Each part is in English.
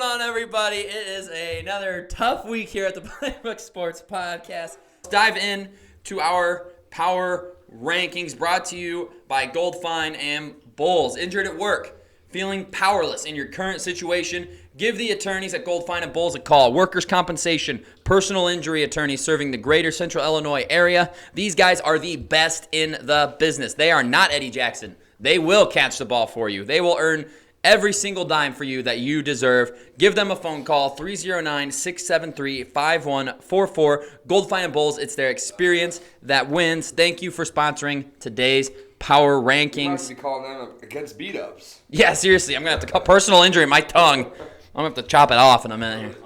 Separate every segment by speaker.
Speaker 1: on, everybody? It is another tough week here at the Playbook Sports Podcast. Let's dive in to our power rankings brought to you by Goldfine and Bowles. Injured at work, feeling powerless in your current situation? Give the attorneys at Goldfine and Bowles a call. Workers' compensation, personal injury attorneys serving the greater Central Illinois area. These guys are the best in the business. They are not Eddie Jackson. They will catch the ball for you. They will earn every single dime for you that you deserve. Give them a phone call, 309-673-5144. Goldfine and Bowles, it's their experience that wins. Thank you for sponsoring today's Power Rankings.
Speaker 2: You might be calling them against beat-ups.
Speaker 1: Yeah, seriously, I'm going to have to cut personal injury in my tongue. I'm going to have to chop it off in a minute here.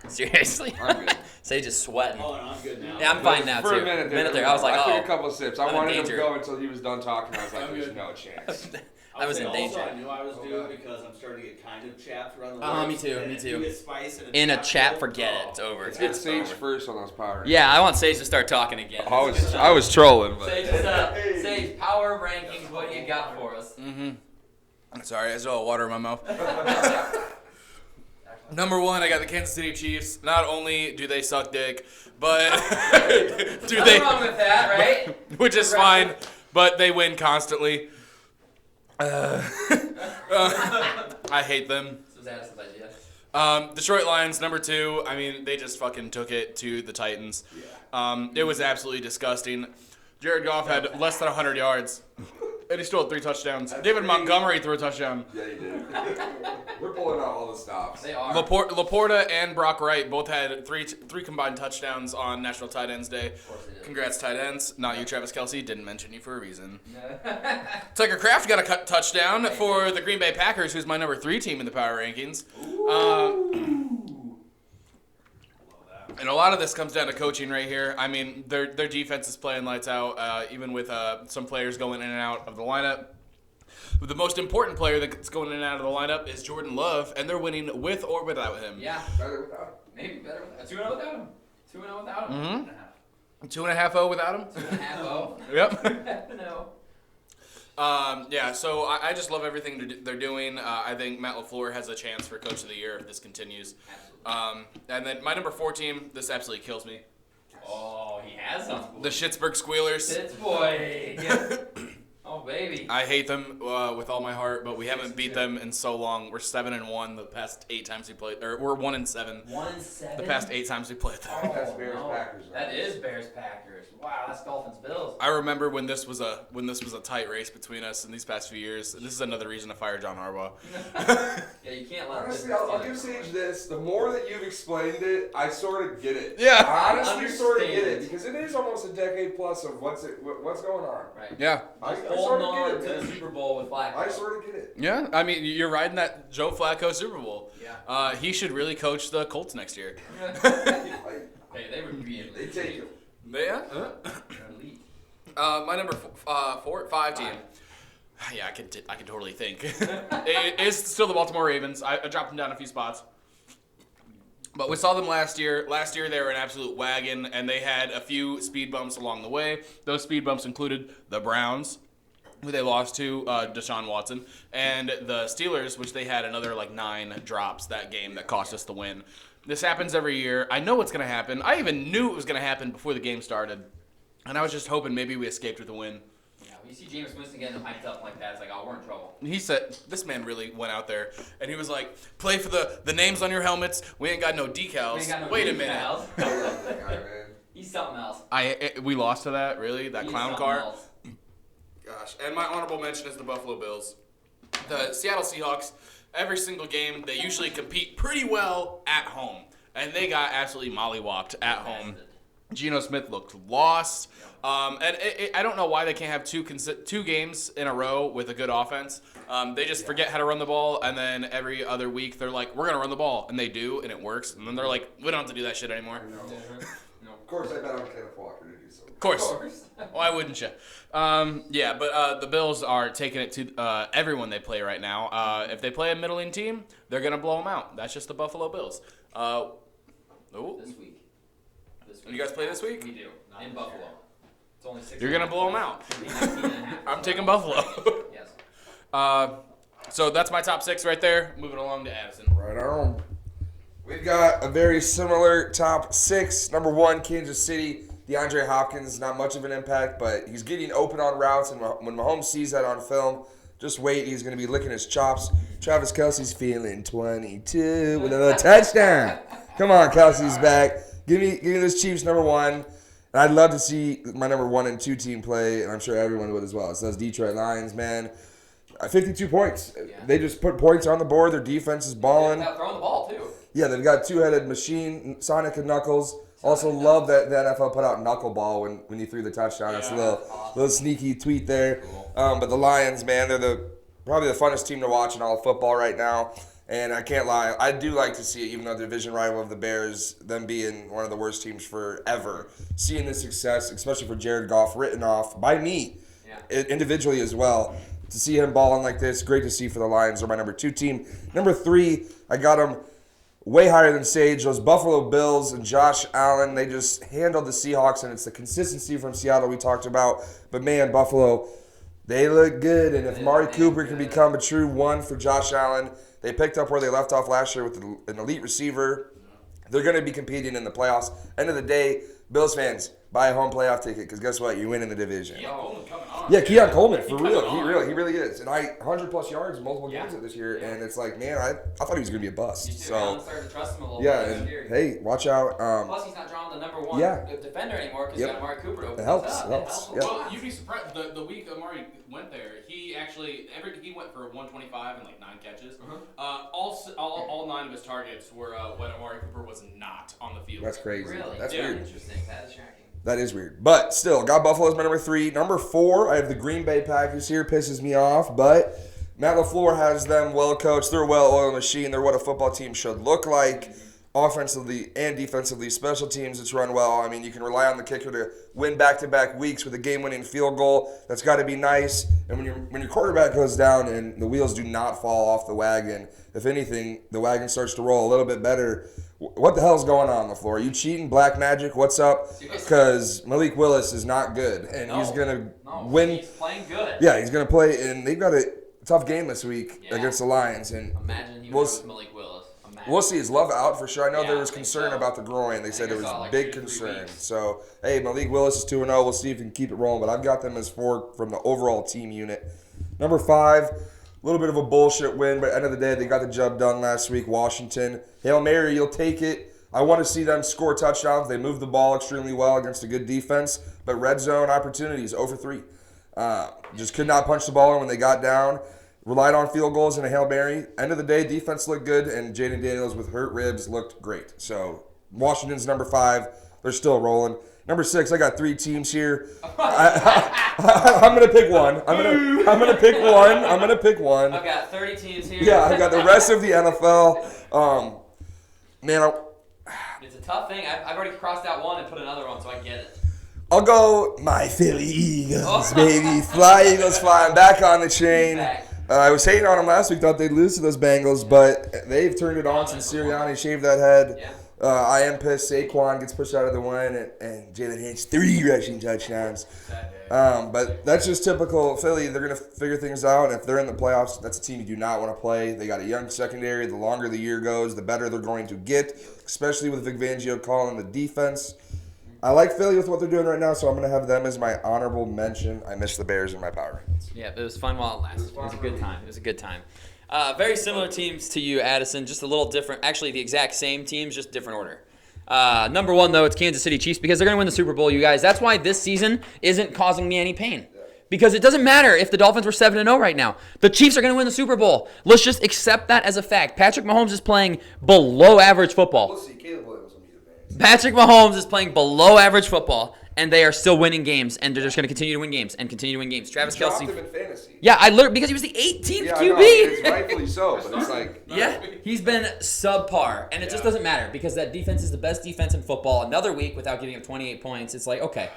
Speaker 1: Seriously.
Speaker 2: I'm good.
Speaker 1: Sage is sweating.
Speaker 3: Oh, no, I'm good now.
Speaker 1: Yeah, I'm fine now, too.
Speaker 2: For a minute there,
Speaker 1: I was like,
Speaker 2: I
Speaker 1: oh.
Speaker 2: took a couple of sips. I wanted him to
Speaker 1: danger.
Speaker 2: go until he was done talking. I was like, there's no chance.
Speaker 1: I was in danger.
Speaker 3: Also, I knew I was due because I'm starting to get kind of chapped around the
Speaker 1: Me too, me too.
Speaker 3: Get spice
Speaker 1: In a chat, forget it. It's over.
Speaker 2: Let's get Sage first on those power.
Speaker 1: Yeah, I want Sage to start talking again.
Speaker 2: I was trolling. But.
Speaker 1: Sage, power rankings, what do you got for us?
Speaker 4: Sorry, I still have water in my mouth. Number one, I got the Kansas City Chiefs. Not only do they suck dick, but do
Speaker 1: Nothing
Speaker 4: they?
Speaker 1: wrong with that, right?
Speaker 4: Which is fine, but they win constantly. I hate them.
Speaker 1: This was Addison's idea.
Speaker 4: Detroit Lions, number two. I mean, they just fucking took it to the Titans. Yeah. It was absolutely disgusting. Jared Goff had less than 100 yards, and he still had 3 touchdowns. David Montgomery threw a touchdown.
Speaker 2: Yeah, he did. We're pulling out all the stops.
Speaker 1: They are.
Speaker 4: Laporta and Brock Wright both had three combined touchdowns on National Tight Ends Day.
Speaker 1: Of course they did.
Speaker 4: Congrats, tight ends. Not you, Travis Kelce. Didn't mention you for a reason. Tucker Kraft got a touchdown for the Green Bay Packers, who's my number 3 team in the power rankings. And a lot of this comes down to coaching right here. I mean, their defense is playing lights out, even with some players going in and out of the lineup. But the most important player that's going in and out of the lineup is Jordan Love, and they're winning with or without him.
Speaker 1: Yeah.
Speaker 2: Better without him.
Speaker 1: Maybe better without 2-0 without him. 2-0 without him.
Speaker 4: Mm-hmm. 2.5-0 without him.
Speaker 1: 2.5-0.
Speaker 4: Yep.
Speaker 1: No.
Speaker 4: Yeah, so I just love everything they're doing. I think Matt LaFleur has a chance for Coach of the Year if this continues. And then my number 4 team, this absolutely kills me.
Speaker 1: Oh, he has some.
Speaker 4: The Schittsburg Squealers.
Speaker 1: Sits boy. Oh, baby.
Speaker 4: I hate them with all my heart, but we haven't beat them in so long. We're 7-1 the past 8 times we played, or we're 1-7.
Speaker 1: 1-7.
Speaker 4: The past 8 times we played them.
Speaker 1: Oh,
Speaker 2: That's Bears Packers. Right?
Speaker 1: That is Bears Packers. Wow, that's Dolphins Bills.
Speaker 4: I remember when this was a tight race between us in these past few years. This is another reason to fire John Harbaugh.
Speaker 1: Yeah, you can't let.
Speaker 2: Honestly, I'll give Sage this. The more that you've explained it, I sort of get it.
Speaker 4: Yeah.
Speaker 2: I honestly sort of get it
Speaker 1: Understand.
Speaker 2: because it is almost a decade plus of what's going on.
Speaker 1: Right.
Speaker 4: Yeah.
Speaker 2: I
Speaker 1: Just
Speaker 2: sort
Speaker 1: holding
Speaker 2: of
Speaker 1: on
Speaker 2: get
Speaker 1: to
Speaker 2: it,
Speaker 1: the
Speaker 2: man.
Speaker 1: Super Bowl with Flacco.
Speaker 2: I sort of get it.
Speaker 4: Yeah. I mean, you're riding that Joe Flacco Super Bowl.
Speaker 1: Yeah.
Speaker 4: He should really coach the Colts next year.
Speaker 2: Like,
Speaker 1: Hey, they would be
Speaker 2: they take him.
Speaker 4: Yeah.
Speaker 1: elite.
Speaker 4: My number 5 team. Yeah, I can totally think. It is still the Baltimore Ravens. I dropped them down a few spots. But we saw them last year. Last year they were an absolute wagon, and they had a few speed bumps along the way. Those speed bumps included the Browns, who they lost to, Deshaun Watson, and the Steelers, which they had another 9 drops that game that cost us the win. This happens every year. I know what's going to happen. I even knew it was going to happen before the game started, and I was just hoping maybe we escaped with a win.
Speaker 1: Yeah, when you see Jameis Winston getting hyped up like that, it's like, oh, we're in trouble.
Speaker 4: He said, this man really went out there, and he was like, play for the names on your helmets. We ain't got no decals.
Speaker 1: We ain't got no
Speaker 4: Wait a
Speaker 1: decals.
Speaker 4: minute.
Speaker 1: He's something else.
Speaker 4: We lost to that, really? That
Speaker 1: He's
Speaker 4: clown
Speaker 1: something
Speaker 4: car?
Speaker 1: else.
Speaker 4: Gosh. And my honorable mention is the Buffalo Bills. The Seattle Seahawks, every single game, they usually compete pretty well at home. And they got absolutely mollywopped at home. Geno Smith looked lost. And I don't know why they can't have two games in a row with a good offense. They just forget how to run the ball, and then every other week they're like, we're going to run the ball. And they do, and it works. And then they're like, we don't have to do that shit anymore.
Speaker 2: No. Of course, I bet on Kenneth Walker to do so.
Speaker 4: Of course. Why wouldn't you? Yeah, but the Bills are taking it to everyone they play right now. If they play a middling team, they're going to blow them out. That's just the Buffalo Bills.
Speaker 1: This week.
Speaker 4: You guys play this week?
Speaker 1: We do. In Buffalo. It's only 6.
Speaker 4: You're going to blow them out.
Speaker 1: 19.5.
Speaker 4: I'm taking Buffalo.
Speaker 1: Yes.
Speaker 4: So that's my top 6 right there. Moving along to Addison.
Speaker 2: Right on. We've got a very similar top 6. Number 1, Kansas City. DeAndre Hopkins, not much of an impact, but he's getting open on routes, and when Mahomes sees that on film, just wait, he's going to be licking his chops. Travis Kelce's feeling 22 with another touchdown. Come on, Kelce's back. Give me this Chiefs number 1. And I'd love to see my number 1 and 2 team play, and I'm sure everyone would as well. So those Detroit Lions, man. 52 points. Yeah. They just put points on the board. Their defense is balling.
Speaker 1: They're throwing the ball, too.
Speaker 2: Yeah, they've got two-headed machine, Sonic and Knuckles. Also love that the NFL put out knuckleball when you threw the touchdown. That's a little sneaky tweet there.
Speaker 1: Cool.
Speaker 2: But the Lions, man, they're probably the funnest team to watch in all of football right now. And I can't lie, I do like to see it, even though the division rival of the Bears, them being one of the worst teams forever. Seeing the success, especially for Jared Goff, written off by me individually as well. To see him balling like this, great to see for the Lions. They're my number 2 team. Number 3, I got them way higher than Sage. Those Buffalo Bills and Josh Allen, they just handled the Seahawks, and it's the consistency from Seattle we talked about. But, man, Buffalo, they look good. And if Amari Cooper can become a true 1 for Josh Allen, they picked up where they left off last year with an elite receiver. They're going to be competing in the playoffs. End of the day, Bills fans, buy a home playoff ticket because guess what? You win in the division.
Speaker 4: Keon Coleman coming on.
Speaker 2: Yeah, Keon Coleman, for real. He really is. And 100-plus yards in multiple games this year.
Speaker 1: Yeah.
Speaker 2: And it's like, man, I thought he was going to be a bust.
Speaker 1: You too.
Speaker 2: So,
Speaker 1: I'm starting to trust him a little
Speaker 2: yeah,
Speaker 1: bit.
Speaker 2: and hey, watch out.
Speaker 1: Plus, he's not drawing the number 1 defender anymore because he's got Amari Cooper to open
Speaker 2: It helps.
Speaker 1: up.
Speaker 2: It helps.
Speaker 1: A
Speaker 2: Yeah.
Speaker 1: lot.
Speaker 4: Well, you'd be surprised. The week Amari went there, he actually he went for 125 and like 9 catches. All 9 of his targets were when Amari Cooper was not on the field.
Speaker 2: That's crazy.
Speaker 1: Really?
Speaker 2: That's
Speaker 4: Yeah.
Speaker 2: weird.
Speaker 1: Interesting. That is shocking.
Speaker 2: That is weird. But still, got Buffalo as my number 3. Number 4, I have the Green Bay Packers here. Pisses me off, but Matt LaFleur has them well coached. They're a well-oiled machine. They're what a football team should look like. Offensively and defensively, special teams, it's run well. I mean, you can rely on the kicker to win back-to-back weeks with a game-winning field goal. That's got to be nice. And when your quarterback goes down and the wheels do not fall off the wagon, if anything, the wagon starts to roll a little bit better. What the hell's going on the floor? Are you cheating? Black magic? What's up? Because Malik Willis is not good, and he's going to win.
Speaker 1: He's playing good.
Speaker 2: Yeah, he's going to play, and they've got a tough game this week against the Lions. And
Speaker 1: imagine he was with Malik Willis.
Speaker 2: We'll see. Is Love out for sure? I know there was
Speaker 1: I think
Speaker 2: concern
Speaker 1: so.
Speaker 2: about the groin. They said it was
Speaker 1: like
Speaker 2: big
Speaker 1: 2 to 3
Speaker 2: concern.
Speaker 1: weeks.
Speaker 2: So, hey, Malik Willis is 2-0. We'll see if he can keep it rolling. But I've got them as 4 from the overall team unit. Number 5, a little bit of a bullshit win, but at the end of the day, they got the job done last week. Washington. Hail Mary, you'll take it. I want to see them score touchdowns. They move the ball extremely well against a good defense. But red zone opportunities, 0 for 3. Just could not punch the ball in when they got down. Relied on field goals and a Hail Mary. End of the day, defense looked good, and Jaden Daniels with hurt ribs looked great. So, Washington's number 5. They're still rolling. Number 6, I got 3 teams here. I'm going to pick one. I'm gonna pick one.
Speaker 1: I've got 30 teams here.
Speaker 2: Yeah, I've got the rest of the NFL.
Speaker 1: It's a tough thing. I've already crossed out one and put another one, so I get it.
Speaker 2: I'll go my Philly Eagles, baby. Fly, Eagles, fly. I'm back on the chain. I was hating on them last week. Thought they'd lose to those Bengals, but they've turned it on since Sirianni shaved that head.
Speaker 1: Yeah.
Speaker 2: I am pissed. Saquon gets pushed out of the win, and Jalen Hurts 3 rushing touchdowns. But that's just typical Philly. They're going to figure things out. And if they're in the playoffs, that's a team you do not want to play. They got a young secondary. The longer the year goes, the better they're going to get, especially with Vic Fangio calling the defense. I like Philly with what they're doing right now, so I'm going to have them as my honorable mention. I miss the Bears in my power rankings.
Speaker 1: Yeah, it was fun while it lasted. It was a good time. It was a good time. Very similar teams to you, Addison, just a little different. Actually, the exact same teams, just different order. Number 1, though, it's Kansas City Chiefs because they're going to win the Super Bowl, you guys. That's why this season isn't causing me any pain. Because it doesn't matter if the Dolphins were 7-0 right now. The Chiefs are going to win the Super Bowl. Let's just accept that as a fact. Patrick Mahomes is playing below average football.
Speaker 2: We'll see. Caleb Williams will be the Bears.
Speaker 1: Patrick Mahomes is playing below average football, and they are still winning games, and they're just going to continue to win games and continue to win games. Travis
Speaker 2: Dropped
Speaker 1: Kelce.
Speaker 2: him in fantasy.
Speaker 1: Yeah, I literally because he was the 18th
Speaker 2: Yeah,
Speaker 1: QB.
Speaker 2: I know, it's rightfully so, but it's like
Speaker 1: Yeah, he's been subpar, and it just doesn't matter because that defense is the best defense in football. Another week without giving up 28 points, it's like, okay,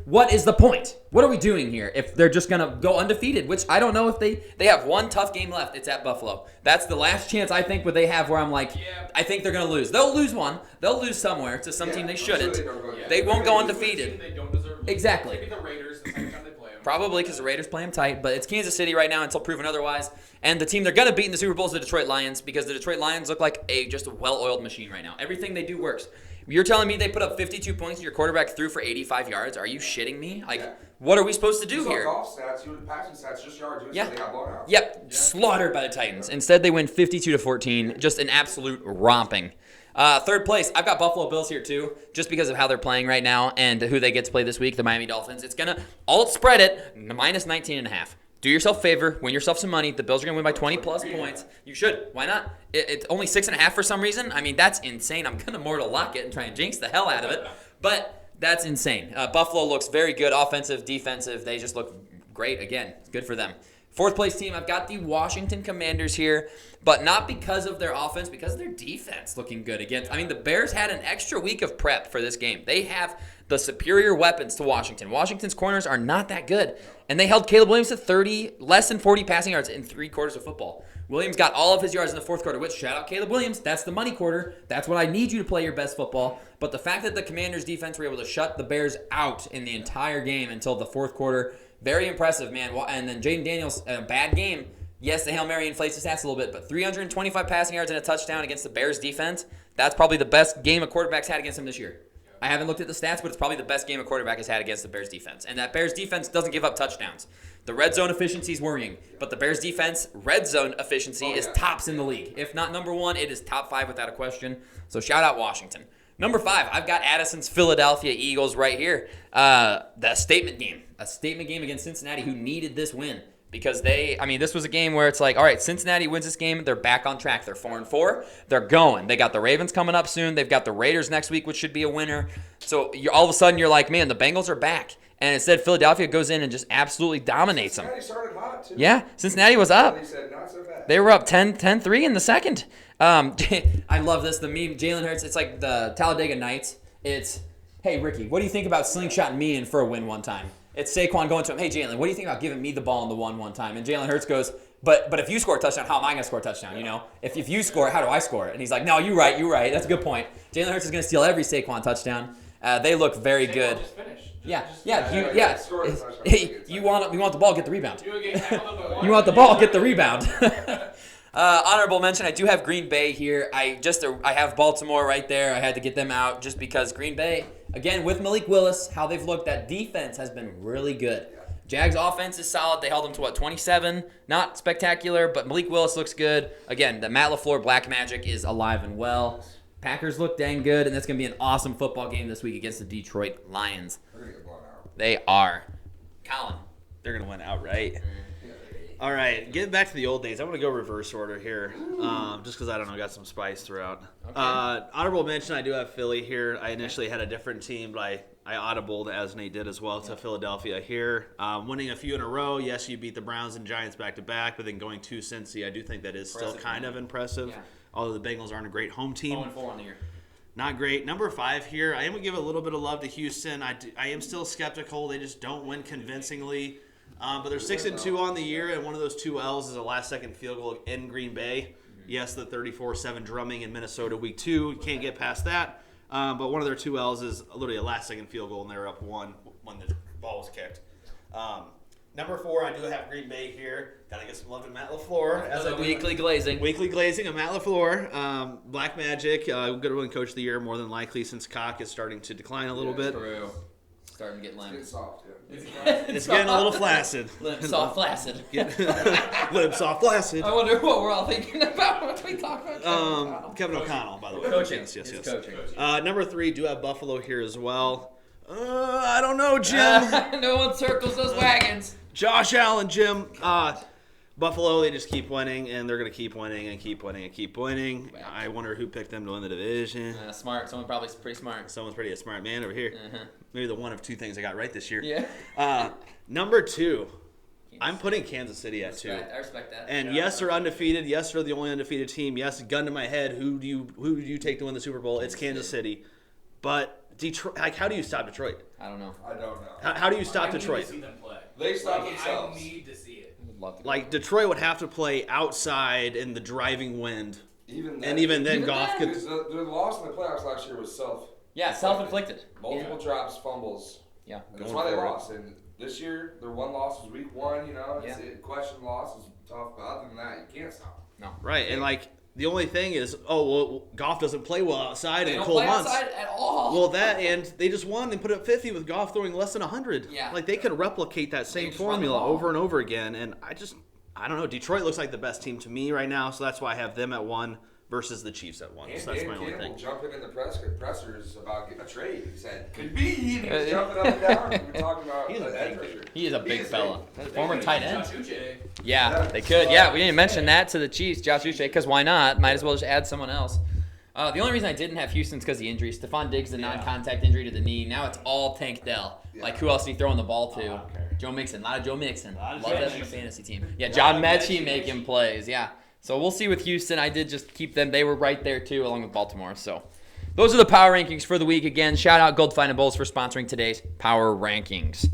Speaker 1: what is the point? What are we doing here if they're just going to go undefeated, which I don't know if they have one tough game left. It's at Buffalo. That's the last chance I think what they have where I'm like, I think they're going to lose. They'll lose one. They'll lose somewhere to some team they shouldn't.
Speaker 2: Sure
Speaker 1: they won't go undefeated.
Speaker 4: They don't deserve.
Speaker 1: Exactly.
Speaker 4: Maybe the Raiders the second time they play them.
Speaker 1: Probably because the Raiders play them tight, but it's Kansas City right now until proven otherwise. And the team they're going to beat in the Super Bowl is the Detroit Lions because the Detroit Lions look like just a well-oiled machine right now. Everything they do works. You're telling me they put up 52 points and your quarterback threw for 85 yards? Are you shitting me? What are we supposed to do here?
Speaker 2: Golf stats, you would passing stats, just yards.
Speaker 1: Yeah.
Speaker 2: They got blown out.
Speaker 1: Yep. Slaughtered by the Titans. Instead, they win 52-14. Just an absolute romping. Third place, I've got Buffalo Bills here too, just because of how they're playing right now and who they get to play this week, the Miami Dolphins. It's going to alt spread it, minus 19.5. Do yourself a favor, win yourself some money. The Bills are going to win by 20-plus points. You should. Why not? It's only 6.5 for some reason. I mean, that's insane. I'm going to mortal lock it and try and jinx the hell out of it. But that's insane. Buffalo looks very good, offensive, defensive. They just look great. Again, it's good for them. Fourth place team, I've got the Washington Commanders here, but not because of their offense, because of their defense looking good against. I mean, the Bears had an extra week of prep for this game. They have the superior weapons to Washington. Washington's corners are not that good, and they held Caleb Williams to less than 40 passing yards in 3 quarters of football. Williams got all of his yards in the fourth quarter, which, shout out Caleb Williams, that's the money quarter. That's what I need you to play your best football. But the fact that the Commanders' defense were able to shut the Bears out in the entire game until the fourth quarter, very impressive, man. And then Jaden Daniels, a bad game. Yes, the Hail Mary inflates the stats a little bit, but 325 passing yards and a touchdown against the Bears defense, that's probably the best game a quarterback's had against them this year. I haven't looked at the stats, but it's probably the best game a quarterback has had against the Bears defense. And that Bears defense doesn't give up touchdowns. The red zone efficiency is worrying, but the Bears defense red zone efficiency is tops in the league. If not number 1, it is top 5 without a question. So shout out Washington. Number 5, I've got Addison's Philadelphia Eagles right here. The statement game. A statement game against Cincinnati, who needed this win. Because this was a game where it's like, all right, Cincinnati wins this game. They're back on track. They're 4-4. They're going. They got the Ravens coming up soon. They've got the Raiders next week, which should be a winner. So all of a sudden, you're like, man, the Bengals are back. And instead, Philadelphia goes in and just absolutely dominates them.
Speaker 2: Cincinnati started hot, too.
Speaker 1: Yeah, Cincinnati was up.
Speaker 2: They said, not so bad.
Speaker 1: They were up 10-3 in the second. I love this. The meme, Jalen Hurts, it's like the Talladega Nights. It's, hey, Ricky, what do you think about slingshotting me in for a win one time? It's Saquon going to him, hey, Jalen, what do you think about giving me the ball on the one time? And Jalen Hurts goes, but if you score a touchdown, how am I going to score a touchdown, you know? If you score it, how do I score it? And he's like, no, you're right. That's a good point. Jalen Hurts is going to steal every Saquon touchdown. They look very good.
Speaker 4: Just finish.
Speaker 1: You want the ball, get the rebound. You want the ball, get the rebound. Honorable mention, I do have Green Bay here. I have Baltimore right there. I had to get them out just because Green Bay, again, with Malik Willis, how they've looked, that defense has been really good. Jags offense is solid. They held them to, 27? Not spectacular, but Malik Willis looks good. Again, the Matt LaFleur Black Magic is alive and well. Packers look dang good, and that's going to be an awesome football game this week against the Detroit Lions.
Speaker 2: They're going to get blown out.
Speaker 1: They are. Colin.
Speaker 5: They're going to win outright. All right, getting back to the old days, I'm going to go reverse order here, just because I don't know, got some spice throughout. Okay. Honorable mention, I do have Philly here. I initially had a different team, but I audibled, as Nate did as well, to Philadelphia here. Winning a few in a row. Yes, you beat the Browns and Giants back-to-back, but then going to Cincy, I do think that is still kind of impressive, although the Bengals aren't a great home team.
Speaker 1: 0-4 on the year.
Speaker 5: Not great. Number 5 here, I am going to give a little bit of love to Houston. I am still skeptical. They just don't win convincingly. But they're 6-2 on the year, and one of those 2 L's is a last-second field goal in Green Bay. Yes, the 34-7 drumming in Minnesota week 2. You can't get past that. But one of their 2 L's is literally a last-second field goal, and they're up 1 when the ball was kicked. Number 4, I do have Green Bay here. Got to get some love to Matt LaFleur.
Speaker 1: As a weekly glazing.
Speaker 5: Weekly glazing of Matt LaFleur. Black Magic, good win coach of the year, more than likely, since Cock is starting to decline a little bit.
Speaker 1: True. Starting to get lame.
Speaker 2: It's soft,
Speaker 5: It's getting a little flaccid.
Speaker 1: Limp, soft, flaccid.
Speaker 5: Limp, soft, flaccid.
Speaker 1: I wonder what we're all thinking about when we talk about
Speaker 5: Kevin O'Connell, by the way.
Speaker 1: coaching.
Speaker 5: Yes.
Speaker 1: Coaching.
Speaker 5: Number 3, do have Buffalo here as well. I don't know, Jim.
Speaker 1: No one circles those wagons.
Speaker 5: Josh Allen, Jim. Buffalo, they just keep winning, and they're going to keep winning and keep winning and keep winning. I wonder who picked them to win the division.
Speaker 1: Smart. Someone probably pretty smart.
Speaker 5: Someone's pretty a smart man over here. Maybe the one of 2 things I got right this year.
Speaker 1: Yeah.
Speaker 5: Number 2, I'm putting Kansas City at 2.
Speaker 1: I respect that.
Speaker 5: And yes, they're undefeated. Yes, they're the only undefeated team. Yes, gun to my head, who do you take to win the Super Bowl? It's Kansas City. But Detroit, how do you stop Detroit?
Speaker 1: I don't know.
Speaker 2: I don't know.
Speaker 5: How do you stop Detroit?
Speaker 3: I need to see them play.
Speaker 2: They stop themselves.
Speaker 3: I need to see it.
Speaker 5: Like, Detroit would have to play outside in the driving wind.
Speaker 2: Even
Speaker 5: then, Goff could.
Speaker 2: The loss in the playoffs last year was
Speaker 1: self-inflicted.
Speaker 2: multiple drops, fumbles.
Speaker 1: Yeah.
Speaker 2: That's why they lost. And this year, their one loss was week 1. You know,
Speaker 1: Yeah.
Speaker 2: question loss is tough, but other than that, you can't stop.
Speaker 1: No.
Speaker 5: Right, and like the only thing is, Goff doesn't play well outside
Speaker 1: They
Speaker 5: in
Speaker 1: don't
Speaker 5: cold
Speaker 1: play
Speaker 5: months.
Speaker 1: outside at all.
Speaker 5: Well, that and they just won and put up 50 with Goff throwing less than 100.
Speaker 1: Yeah.
Speaker 5: Like they could replicate that same
Speaker 1: just run the
Speaker 5: formula
Speaker 1: ball.
Speaker 5: over and over again, and I don't know. Detroit looks like the best team to me right now, so that's why I have them at 1 versus the Chiefs at 1.
Speaker 2: And
Speaker 5: So that's
Speaker 2: Dan
Speaker 5: my only
Speaker 2: Campbell
Speaker 5: thing.
Speaker 2: jumping in the pressers about getting a trade. He said, could be. And he was jumping up and down. We were talking about
Speaker 5: He's a
Speaker 2: the edge
Speaker 5: big
Speaker 2: rusher.
Speaker 1: He is a big fella. Former
Speaker 4: They
Speaker 1: tight
Speaker 4: could
Speaker 1: end.
Speaker 4: use Josh Uche.
Speaker 1: Yeah, they could. Yeah, we didn't mention that to the Chiefs, Josh Uche, because why not? Might as well just add someone else. The only reason I didn't have Houston's because of the injury. Stephon Diggs, the non-contact injury to the knee. Now it's all Tank Dell.
Speaker 2: Yeah.
Speaker 1: Like, who else is he throwing the ball to?
Speaker 5: don't care.
Speaker 1: Joe Mixon. A lot of Joe Mixon.
Speaker 5: Lot
Speaker 1: Love
Speaker 5: of Joe
Speaker 1: that in the
Speaker 5: Mixon.
Speaker 1: fantasy team. Yeah, John Mechie
Speaker 3: Mechie.
Speaker 1: making plays. Yeah. So we'll see with Houston. I did just keep them. They were right there, too, along with Baltimore. So those are the power rankings for the week. Again, shout out Goldfine Bowles for sponsoring today's power rankings.